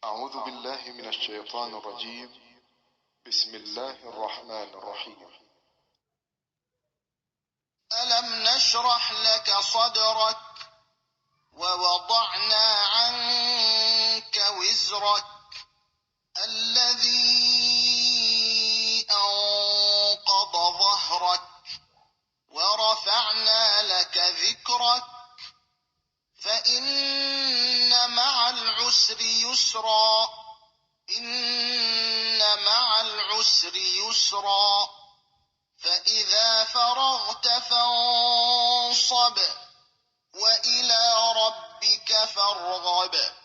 أعوذ بالله من الشيطان الرجيم. بسم الله الرحمن الرحيم. ألم نشرح لك صدرك ووضعنا عنك وزرك الذي أنقض ظهرك ورفعنا لك ذكرك فإن مع العسر يسرا إن مع العسر يسرا فإذا فرغت فانصب وإلى ربك فارغب.